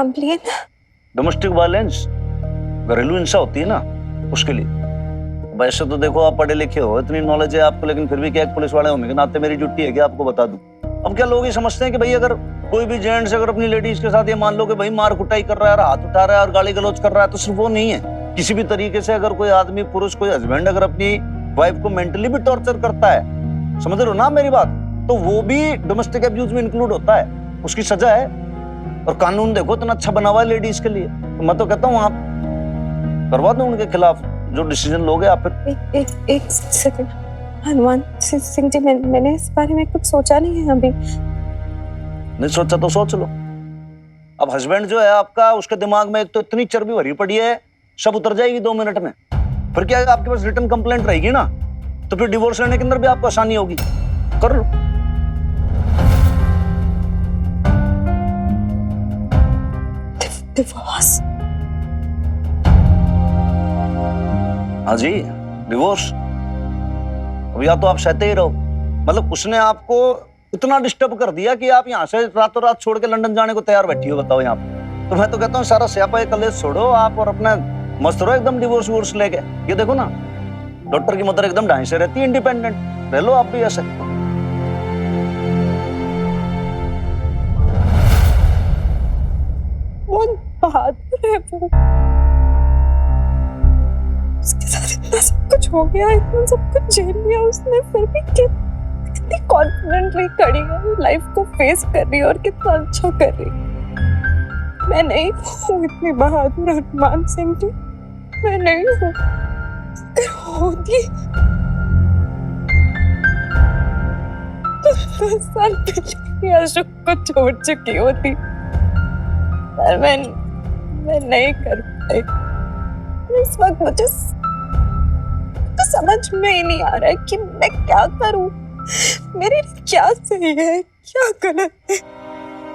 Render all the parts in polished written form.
Complain? Domestic violence, घरेलू हिंसा होती है ना, उसके लिए। वैसे तो देखो आप पढ़े लिखे हो, इतनी नॉलेज है आपको, लेकिन फिर भी क्या एक पुलिस वाले होने के नाते मेरी ड्यूटी है कि आपको बता दूं। अब क्या लोग ये समझते हैं कि भाई अगर कोई भी जेंट्स अगर अपनी लेडीज के साथ ये मान लो कि भाई मार कुटाई कर रहा है, हाथ उठा रहा है और गाली गलौज कर रहा है, तो सिर्फ वो नहीं है, किसी भी तरीके से अगर कोई आदमी, पुरुष, कोई हस्बैंड अगर अपनी वाइफ को मेंटली भी टॉर्चर करता है, समझ रहे हो ना मेरी बात, तो वो भी डोमेस्टिक अब्यूज में इंक्लूड होता है, उसकी सजा है। और कानून देखो इतना अच्छा बना हुआ है लेडीज के लिए, तो मैं तो कहता हूँ आप करवा दो उनके खिलाफ जो डिसीजन लोगे आप। फिर एक सेकंड हनुमान सिंह जी, मैंने इस बारे में कुछ सोचा नहीं है अभी। नहीं सोचा तो सोच लो। अब हस्बैंड जो है आपका, उसके दिमाग में एक तो इतनी चर्बी भरी पड़ी है, सब उतर जाएगी 2 मिनट में। फिर क्या है, आपके पास रिटर्न कंप्लेंट रहेगी ना, तो फिर डिवोर्स लेने के अंदर भी आपको आसानी होगी। कर लो। डिवोर्स? हाँ जी, डिवोर्स। अब या तो आप सहते ही रहो, मतलब उसने आपको इतना डिस्टर्ब कर दिया कि आप यहाँ से रातों रात छोड़ के लंदन जाने को तैयार बैठी हो, बताओ यहाँ पे। तो मैं तो कहता हूँ सारा स्यापा कलेश छोड़ो आप और अपना मस्त रहो एकदम डिवोर्स वोर्स लेके। ये देखो ना, डॉक्टर की मदर एकदम ढाई से रहती है, इंडिपेंडेंट रह लो आप भी ऐसे। बहुत बहादुर है वो, उसके साथ इतना सब कुछ हो गया, इतना सब कुछ झेल लिया उसने, फिर भी कितनी कॉन्फिडेंटली खड़ी है, लाइफ को फेस कर रही है और कितना अच्छा कर रही है। मैं नहीं हूँ इतनी बहादुर हनुमान सिंह जी, मैं नहीं हूँ। अगर होती तो 10 साल पहले अशोक को छोड़ चुकी होती, पर मैं नहीं कर पाई। इस वक्त मुझे तो समझ में ही नहीं आ रहा है कि मैं क्या करूं, मेरे लिए क्या सही है क्या गलत है,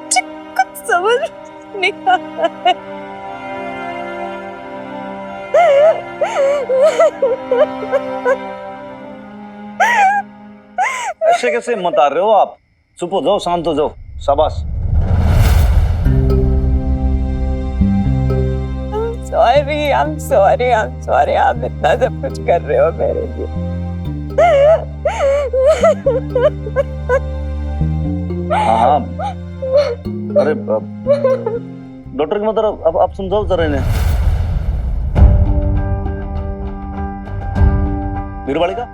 मुझे कुछ समझ नहीं आ रहा है। ऐसे कैसे मत आ रहे हो आप, चुप हो जाओ, शांत हो जाओ, शाबाश। I'm sorry, आप इतना सब कुछ कर रहे हो मेरे लिए। हाँ, अरे डॉक्टर की मदर, अब आप समझाओ जरा इन्हें। वीरवाड़ी का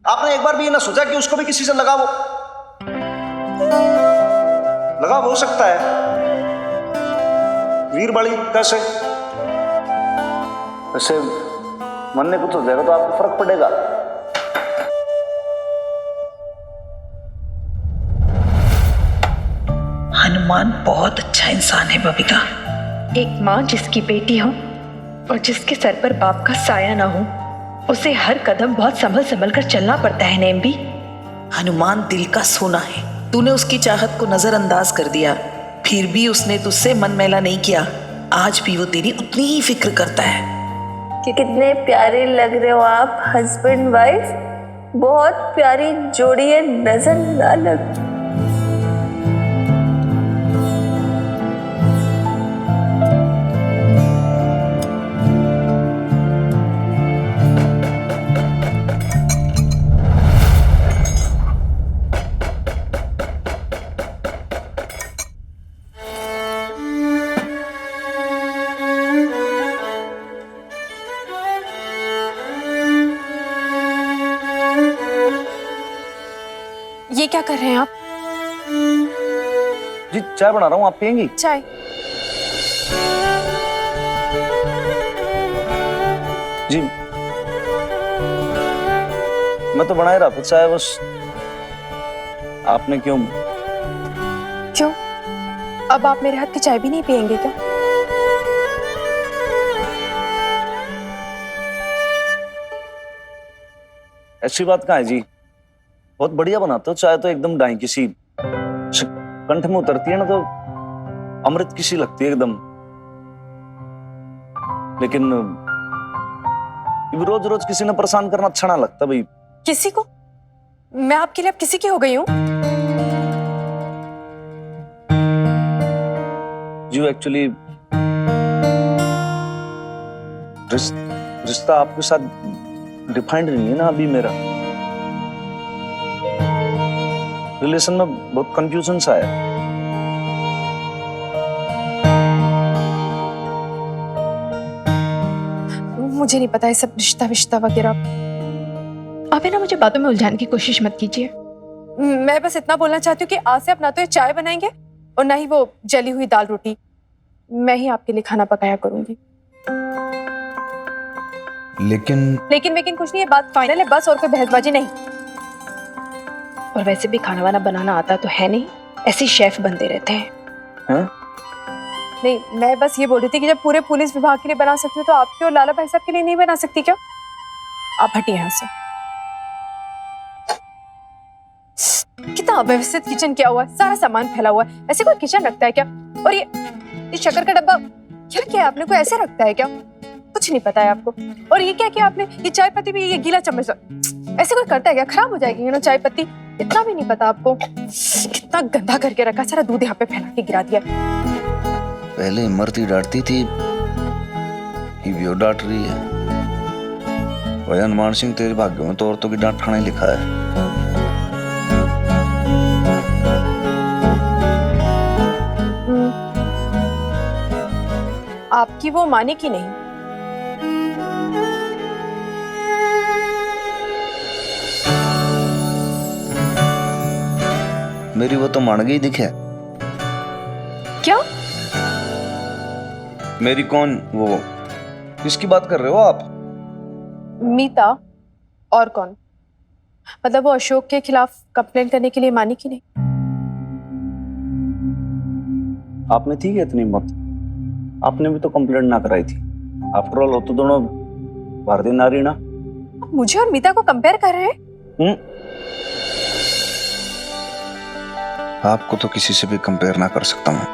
आपने एक बार भी ये ना सोचा कि उसको भी किसी से लगाव हो सकता है? वीरबाड़ी कैसे? ऐसे मन में कुछ हो जाएगा तो आपको फर्क पड़ेगा। हनुमान बहुत अच्छा इंसान है बबीता। एक माँ जिसकी बेटी हो और जिसके सर पर बाप का साया ना हो, उसे हर कदम बहुत संभल संभल कर चलना पड़ता है नेम भी। हनुमान दिल का सोना है, तूने उसकी चाहत को नजरअंदाज कर दिया, फिर भी उसने तुझसे मन मैला नहीं किया। आज भी वो तेरी उतनी ही फिक्र करता है। कि कितने प्यारे लग रहे हो आप, हस्बैंड वाइफ, बहुत प्यारी जोड़ी है, नजर ना लग। ये क्या कर रहे हैं आप? जी चाय बना रहा हूँ, आप पियेंगी? चाय? जी मैं तो बना ही रहा था चाय, बस आपने क्यों? अब आप मेरे हाथ की चाय भी नहीं पियेंगे क्या? ऐसी बात कहाँ है जी, बहुत बढ़िया बनाते हो चाय तो, एकदम ढाई की सी कंठ में उतरती है ना तो अमृत की सी लगती है एकदम। लेकिन रोज रोज किसी ने परेशान करना अच्छा ना लगता भाई। किसी को? मैं आपके लिए अब किसी की हो गई हूँ? जो एक्चुअली रिश्ता आपके साथ डिफाइंड नहीं है ना अभी मेरा। रिलेशन में बहुत कंफ्यूजन सा है। मुझे नहीं पता ये सब रिश्ता विश्ता वगैरह। आप है ना मुझे बातों में उलझाने की कोशिश मत कीजिए। मैं बस इतना बोलना चाहती हूँ कि आज से आप ना तो ये चाय बनाएंगे और ना ही वो जली हुई दाल रोटी। मैं ही आपके लिए खाना पकाया करूंगी। लेकिन कुछ नहीं, ये बात फाइनल है बस, और कोई बहसबाजी नहीं। और वैसे भी खाना वाना बनाना आता तो है नहीं, ऐसे शेफ बनते रहते हैं। हाँ? नहीं, मैं बस ये बोल रही थी कि जब पूरे पुलिस विभाग के लिए बना सकती हो तो आपके और लाला भाई साहब के लिए नहीं बना सकती क्या? आप हटिए यहाँ से। कितना अव्यवस्थित किचन किया हुआ है, सारा सामान फैला हुआ है। ऐसे कोई किचन रखता है क्या? और ये शक्कर का डब्बा क्या किया आपने? कोई ऐसे रखता है क्या? कुछ नहीं पता है आपको। और ये क्या किया आपने? ये चाय पत्ती भी, ये गीला चम्मच ऐसे कोई करता है क्या? खराब हो जाएगी ना चाय पत्ती। इतना भी नहीं पता आपको? कितना गंदा करके रखा, सारा दूध यहाँ पे फैला के गिरा दिया। पहले मरती डांटती थी, ये डांट रही है। भाई हनुमान सिंह, तेरे भाग्य में तो औरतों की डांट खाना ही लिखा है। आपकी वो माने की नहीं? मेरी वो तो मान गई दिखे। क्या? मेरी कौन? वो किसकी बात कर रहे हो आप? मीता। और कौन? मतलब वो अशोक के खिलाफ कंप्लेंट करने के लिए मानी की नहीं? आपने थी क्या इतनी हिम्मत? आपने भी तो कंप्लेंट ना कराई थी। आफ्टर ऑल हो तो दोनों भारतीय नारी ना। मुझे और मीता को कंपेयर कर रहे हैं? आपको तो किसी से भी कंपेयर ना कर सकता मैं।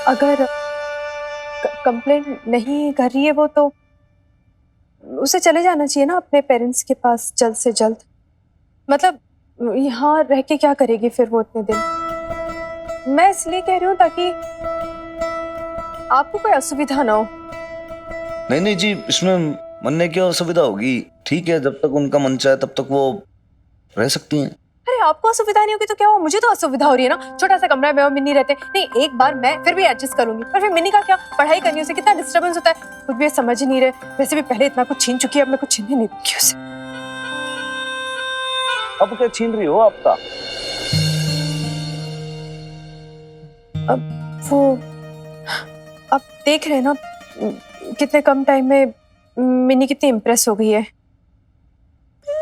अगर कंप्लेंट नहीं कर रही है वो, तो उसे चले जाना चाहिए ना अपने पेरेंट्स के पास जल्द से जल्द। मतलब यहाँ रह के क्या करेगी फिर वो इतने दिन? मैं इसलिए कह रही हूँ ताकि आपको कोई असुविधा ना हो। नहीं नहीं जी, इसमें मन ने क्या असुविधा होगी? ठीक है, जब तक उनका मन चाहे तब तक वो रह सकती हैं। अरे आपको असुविधा नहीं होगी तो क्या हुआ? मुझे तो असुविधा हो रही है ना। छोटा सा कमरा है, मैं और मिन्नी रहते हैं। नहीं, एक बार मैं फिर भी एडजस्ट करूंगी, पर फिर मिन्नी का क्या? पढ़ाई करनी, उसे कितना डिस्टर्बेंस होता है, कुछ भी समझ ही नहीं रहे। वैसे भी पहले इतना कुछ छीन चुकी है, अब मैं कुछ छीनने नहीं दूंगी उसे। अब क्या छीन रही हो आपका? अब वो अब देख रहे हैं ना कितने कम टाइम में मिन्नी कितनी इम्प्रेस हो गई है।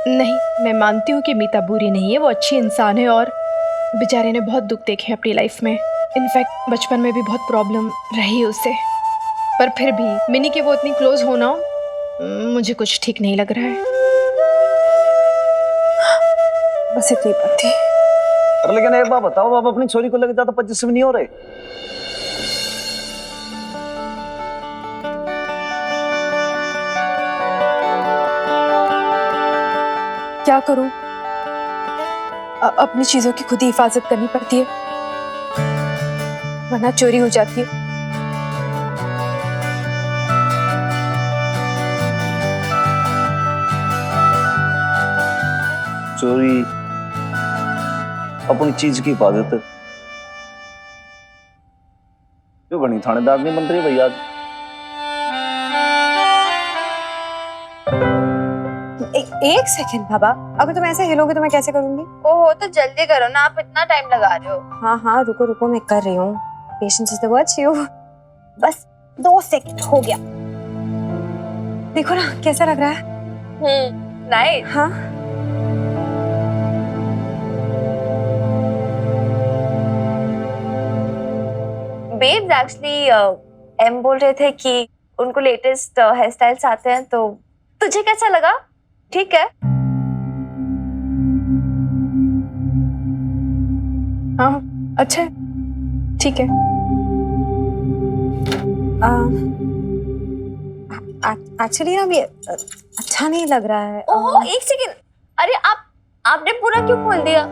नहीं, मैं मानती हूँ कि मीता बुरी नहीं है, वो अच्छी इंसान है और बेचारे ने बहुत दुख देखे अपनी लाइफ में। इनफैक्ट बचपन में भी बहुत प्रॉब्लम रही उसे, पर फिर भी मिनी के वो इतनी क्लोज होना मुझे कुछ ठीक नहीं लग रहा है। बस इतनी बात थी। अरे लेकिन एक बात बताओ, आप अपनी छोरी को लेकर ज्यादा पॉजिटिव नहीं हो रहे? क्या करूं? अपनी चीजों की खुद ही हिफाजत करनी पड़ती है, वरना चोरी हो जाती है। चोरी अपनी चीज की हिफाजत क्यों बनी? थानेदार नहीं बन रही भैया? एक सेकंड बाबा, अगर तुम ऐसे हिलोगे तो मैं कैसे करूंगी? ओहो, तो जल्दी करो ना, आप इतना टाइम लगा रहे हो। हाँ हाँ, रुको रुको, मैं कर रही हूँ। Patience is the virtue. बस 2 सेकंड हो गया। देखो ना कैसा लग रहा है। नाइस। हाँ, बेब्स एक्चुअली एम बोल रहे थे कि उनको लेटेस्ट हेयर स्टाइल्स आते हैं, तो तुझे कैसा लगा? ठीक है? हाँ, अच्छा है, ठीक है। एक्चुअली अब ये अच्छा नहीं लग रहा है। ओहो, एक सेकंड। अरे आपने पूरा क्यों खोल दिया?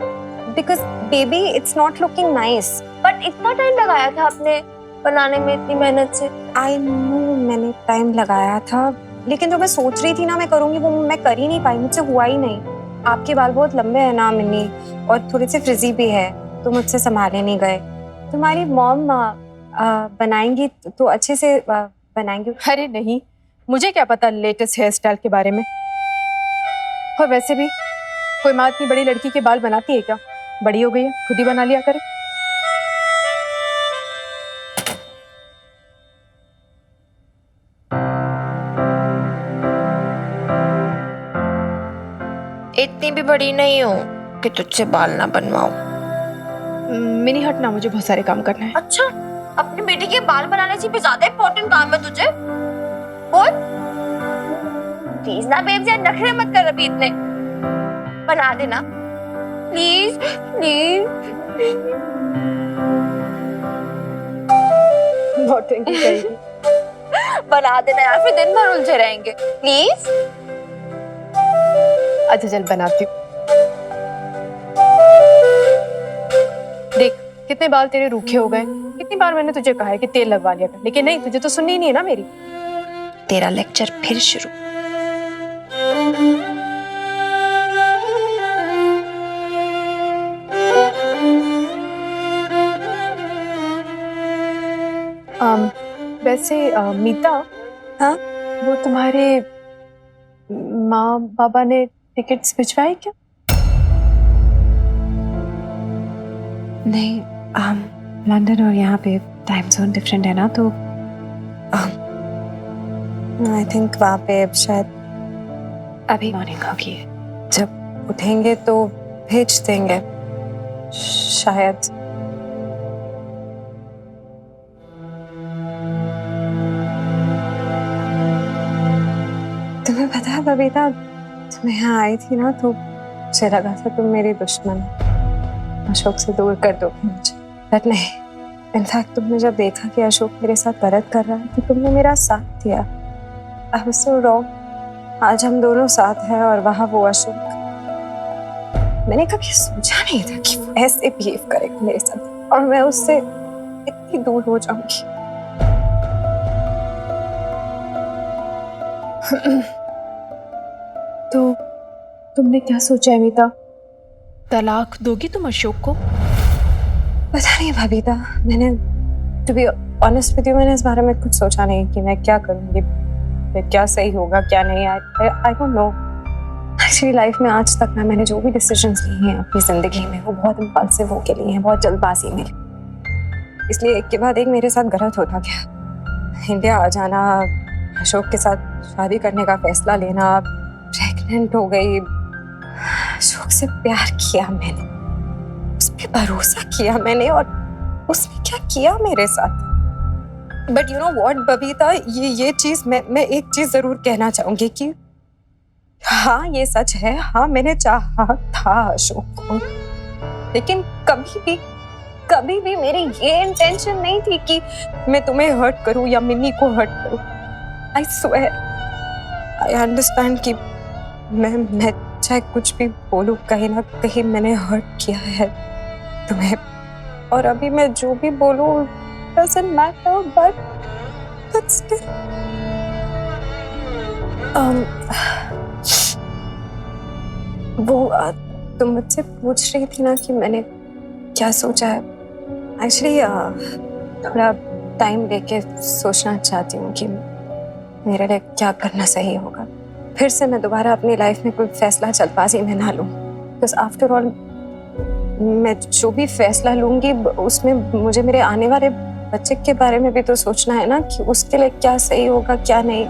Because baby it's not looking nice. But इतना टाइम लगाया था आपने बनाने में, इतनी मेहनत से। आई नो मैंने टाइम लगाया था, लेकिन जो मैं सोच रही थी ना मैं करूंगी वो मैं कर ही नहीं पाई, मुझसे हुआ ही नहीं। आपके बाल बहुत लंबे हैं ना मिन्नी, और थोड़े से फ्रिजी भी है, तो मुझसे संभाले नहीं गए। तुम्हारी मॉम बनाएंगी तो अच्छे से बनाएंगी। अरे नहीं, मुझे क्या पता लेटेस्ट हेयर स्टाइल के बारे में। और वैसे भी कोई माँ इतनी बड़ी लड़की के बाल बनाती है क्या? बड़ी हो गई है, खुद ही बना लिया करे। इतनी भी बड़ी नहीं हूँ कि तुझसे बाल ना बनवाऊं। मिनी हटना, मुझे बहुत सारे काम करना है। अच्छा, अपनी बेटी के बाल बनाने से भी ज्यादा इम्पोर्टेंट काम है तुझे? बोल प्लीज ना बेब, यार नखरे मत कर अभी इतने। बना देना प्लीज प्लीज। नौटंकी करेगी। बना देना यार, फिर दिन भर उलझे रहेंगे प्लीज। अच्छा चल बनाती हूँ। देख कितने बाल तेरे रूखे हो गए। कितनी बार मैंने तुझे कहा है कि तेल लगवा लिया कर, लेकिन नहीं, तुझे तो सुननी ही नहीं है ना मेरी। तेरा लेक्चर फिर शुरू। वैसे मीता, हाँ? वो तुम्हारे माँ बाबा ने टिकट्स भिजवाए क्या? नहीं, लंदन और यहाँ पे टाइम जोन डिफरेंट है ना, तो आई थिंक वहाँ पे शायद अभी मॉर्निंग होगी, जब उठेंगे तो भेज देंगे शायद। तुम्हें पता है बबीता, तुम यहाँ आई थी ना तो मुझे लगा था तुम मेरी दुश्मन हो, अशोक से दूर कर दोगे मुझे, बट नहीं। इनफैक्ट तुमने जब देखा कि अशोक मेरे साथ गलत कर रहा है तो तुमने मेरा साथ दिया। I was so wrong. आज हम दोनों साथ हैं और वहाँ वो अशोक। मैंने कभी सोचा नहीं था कि वो ऐसे बिहेव करेगा मेरे साथ और मैं उससे इतनी दूर हो जाऊंगी। तो तुमने क्या सोचा है मीता? तलाक दोगी तुम अशोक को? पता नहीं बबीता, मैंने to be honest with you मैंने इस बारे में कुछ सोचा नहीं कि मैं क्या करूंगी, क्या सही होगा क्या नहीं। I don't know. Actually life में आज तक ना मैंने जो भी डिसीजंस लिए हैं अपनी जिंदगी में वो बहुत इम्पल्सिव होके लिए हैं, बहुत जल्दबाजी में। इसलिए एक के बाद एक मेरे साथ गलत होता गया। इंडिया आ जाना, अशोक के साथ शादी करने का फैसला लेना, प्रेग्नेंट हो गई, अशोक से प्यार किया मैंने, उस पे भरोसा किया मैंने, और उसने क्या किया मेरे साथ। But you know what Babita, ये चीज मैं एक चीज जरूर कहना चाहूंगी कि हाँ ये सच है, हाँ मैंने चाहा था अशोक को, लेकिन कभी भी मेरी ये इंटेंशन नहीं थी कि मैं तुम्हें हर्ट करूं या मिन्नी को हर्ट करूं। आई स्वेयर, आई अंडरस्टैंड कि मैं चाहे कुछ भी बोलूं, कहीं ना कहीं मैंने हर्ट किया है तुम्हें, और अभी मैं जो भी बोलूं doesn't matter, but still वो तुम मुझसे पूछ रही थी ना कि मैंने क्या सोचा है। एक्चुअली थोड़ा टाइम लेके सोचना चाहती हूँ कि मेरे लिए क्या करना सही होगा। फिर से मैं दोबारा अपनी लाइफ में कोई फैसला जल्दबाजी में ना लूँ, बिकॉज आफ्टर ऑल मैं जो भी फैसला लूंगी उसमें मुझे मेरे आने वाले बच्चे के बारे में भी तो सोचना है ना कि उसके लिए क्या सही होगा क्या नहीं।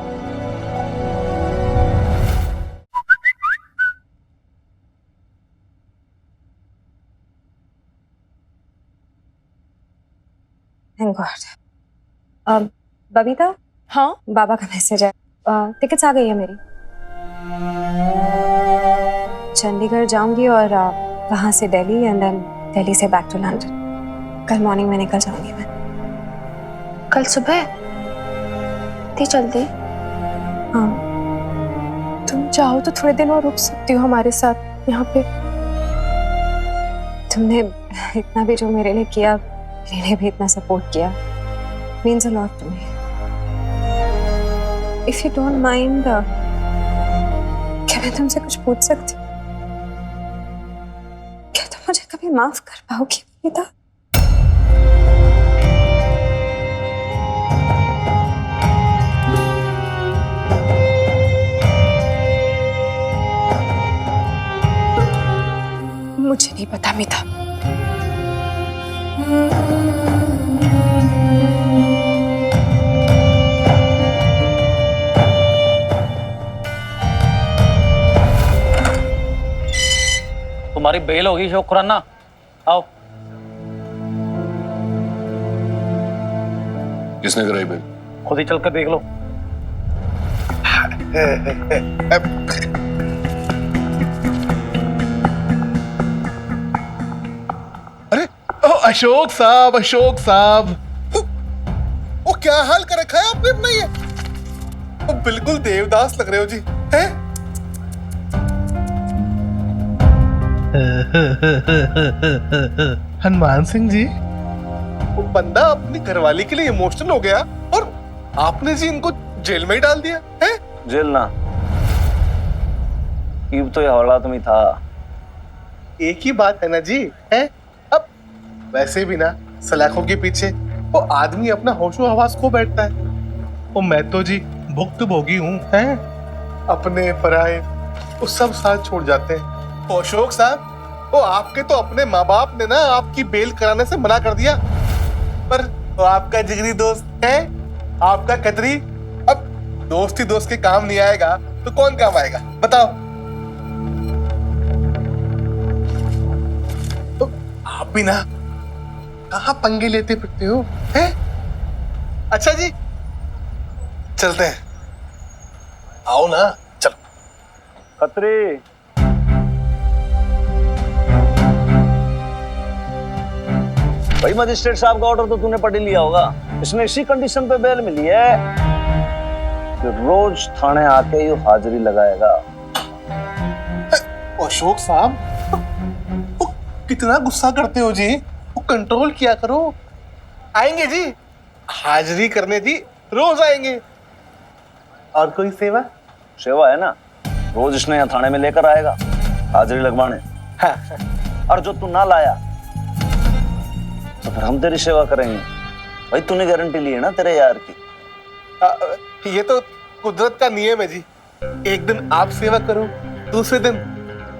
Thank God. बबीता, हाँ बाबा का मैसेज है, टिकट्स आ गई है मेरी। चंडीगढ़ जाऊंगी और वहां से दिल्ली एंड देन दिल्ली से बैक टू लंदन। कल मॉर्निंग में निकल जाऊंगी मैं। कल सुबह इतनी जल्दी? हाँ। तुम चाहो तो थोड़े दिन और रुक सकती हो हमारे साथ यहाँ पे। तुमने इतना भी जो मेरे लिए किया, मैंने भी इतना सपोर्ट किया, means a lot to me. If you don't mind, क्या मैं तुमसे कुछ पूछ सकती हूँ? क्या तुम मुझे कभी माफ कर पाओगी पिता? मुझे नहीं पता मीता। तुम्हारी बेल होगी शोक खुराना, आओ। किसने कराई बेल? खुद ही चल कर देख लो। अरे ओ अशोक साहब, अशोक साहब, ओ क्या हाल कर रखा है आपने अपना ये? ओ बिल्कुल देवदास लग रहे हो जी, हैं? हनुमान सिंह जी, वो बंदा अपनी घरवाली के लिए इमोशनल हो गया और आपने जी इनको जेल में ही डाल दिया है? जेल ना, ईब तो ये हालात में था। एक ही बात है ना जी, है? अब वैसे भी ना सलाखों के पीछे वो आदमी अपना होशो हवास खो बैठता है। वो मैं तो जी भुक्तभोगी हूँ, हैं? अपने पराए वो सब साथ छोड़ जाते हैं। वो अशोक साहब, वो आपके तो अपने माँ बाप ने ना आपकी बेल कराने से मना कर दिया, पर वो आपका जिगरी दोस्त है, आपका खतरी। अब दोस्त ही दोस्त के काम नहीं आएगा तो कौन काम आएगा बताओ? तो आप भी ना कहाँ पंगे लेते फिरते हो, हैं? अच्छा जी, चलते हैं, आओ ना, चलो। खतरे भाई, मजिस्ट्रेट साहब का ऑर्डर तो तूने पढ़ ही लिया होगा। इसने इसी कंडीशन पे बेल मिली है कि रोज थाने आके ये हाजिरी लगाएगा। अशोक साहब, वो कितना गुस्सा करते हो जी, वो कंट्रोल किया करो। आएंगे जी, हाजिरी करने जी, रोज आएंगे। और कोई सेवा? सेवा है ना, रोज इसने यहाँ थाने में लेकर आएगा हाजिरी लगवाने। हाँ। और जो तू ना लाया तो फिर हम तेरी सेवा करेंगे। भाई तूने गारंटी ली है ना तेरे यार की। ये तो कुदरत का नियम है जी, एक दिन आप सेवा करो, दूसरे दिन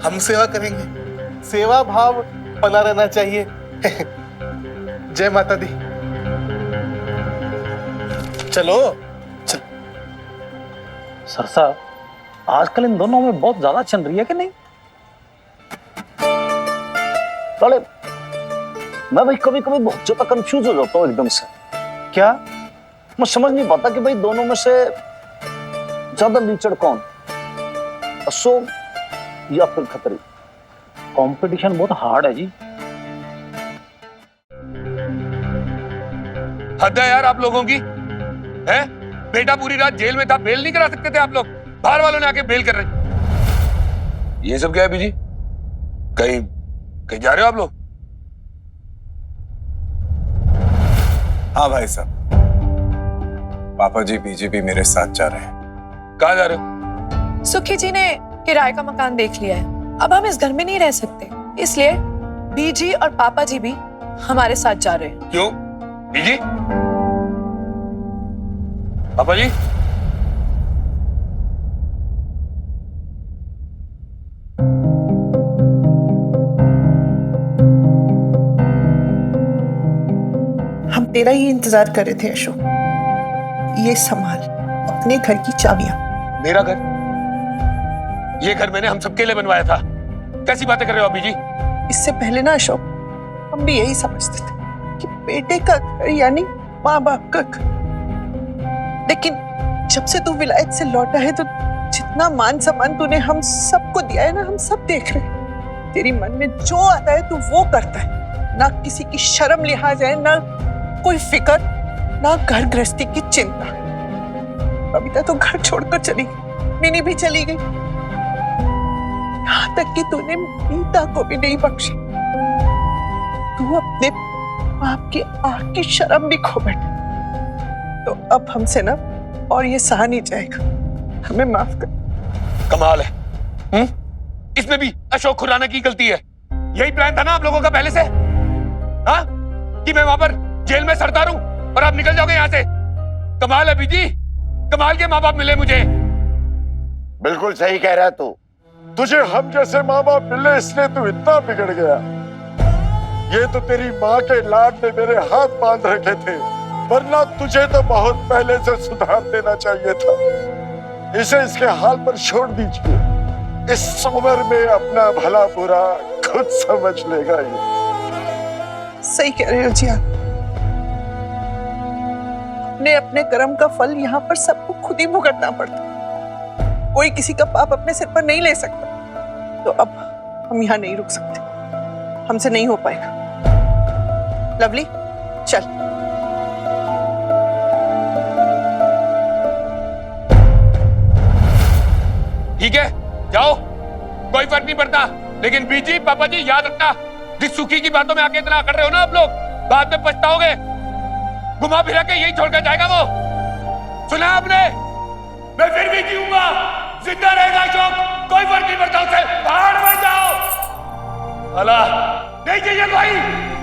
हम सेवा करेंगे। सेवा भाव बना रहना चाहिए। जय माता दी। चलो चल। सर साहब, आजकल इन दोनों में बहुत ज्यादा चल रही है कि नहीं? साले मैं भाई कभी कभी बहुत ज्यादा कंफ्यूज हो जाता हूँ एकदम से। क्या? मैं समझ नहीं पाता कि भाई दोनों में से ज्यादा लीचड़ कौन, अशोक या फिर खतरी? कंपटीशन बहुत हार्ड है जी। हद है यार आप लोगों की, है? बेटा पूरी रात जेल में था, बेल नहीं करा सकते थे आप लोग? बाहर वालों ने आके बेल कर रहे। ये सब क्या है बीजी? कहीं कहीं जा रहे हो आप लोग? हाँ भाई साहब, पापा जी बीजेपी मेरे साथ जा रहे हैं। कहाँ जा रहे हो? सुखी जी ने किराए का मकान देख लिया है, अब हम इस घर में नहीं रह सकते, इसलिए बीजी और पापा जी भी हमारे साथ जा रहे हैं। क्यों बीजी? पापा जी? हम तेरा ही इंतजार कर रहे थे अशोक। ये संभाल अपने घर की चाबियां। मेरा घर? ये घर मैंने हम सबके लिए बनवाया था। कैसी बातें कर रहे हो अभी जी? इससे पहले ना अशोक, हम भी यही समझते थे कि बेटे का घर यानी माँ बाप का घर, लेकिन जब से तू विलायत से लौटा है तो जितना मान सम्मान तूने हम सबको दिया है ना, हम सब देख रहे हैं। तेरी मन में जो आता है तू वो करता है, ना किसी की शर्म लिहाज है, ना कोई फिक्र, ना घर गृहस्थी की चिंता। कविता तो घर छोड़कर चली गई, मिनी भी चली गई, यहाँ तक कि तूने मीता को भी नहीं बख्शा। तू अपने बाप की आंख की शर्म भी खो बैठा। तो अब हमसे ना और ये सहा नहीं जाएगा, हमें माफ कर। कमाल है। इसमें भी अशोक खुराना की गलती है। यही प्लान था ना आप लोगों का पहले से? हाँ, कि मैं वहां पर जेल में सरदार हूं और आप निकल जाओगे यहां से। कमाल है बीजी, कमाल के माँ बाप मिले मुझे। बिल्कुल सही कह रहा है तू। तुझे हम जैसे माँ बाप मिले इसलिए तू इतना बिगड़ गया। ये तो तेरी माँ के लाड ने मेरे हाथ बांध रखे थे, वरना तुझे तो बहुत पहले से सुधार देना चाहिए था। इसे इसके हाल पर छोड़ दीजिए। इस उम्र में अपना भला बुरा खुद समझ लेगा ये। सही कह रहे हो जी आप। अपने अपने कर्म का फल यहाँ पर सबको खुद ही भुगतना पड़ता। कोई किसी का पाप अपने सिर पर नहीं ले सकता। तो अब हम यहाँ नहीं रुक सकते, हमसे नहीं हो पाएगा। लवली चल। ठीक है, जाओ, कोई फर्क नहीं पड़ता। लेकिन बीजी पापा जी याद रखना, जिस सुखी की बातों में आके इतना कर रहे हो ना आप लोग, बाद में पछताओगे। घुमा फिरा के यही छोड़कर जाएगा वो। सुना आपने? मैं फिर भी जीऊंगा, जिंदा रहेगा अशोक, कोई फर्क नहीं पड़ता उसे। बाहर मत जाओ। अल्लाह नहीं चाहिए कोई।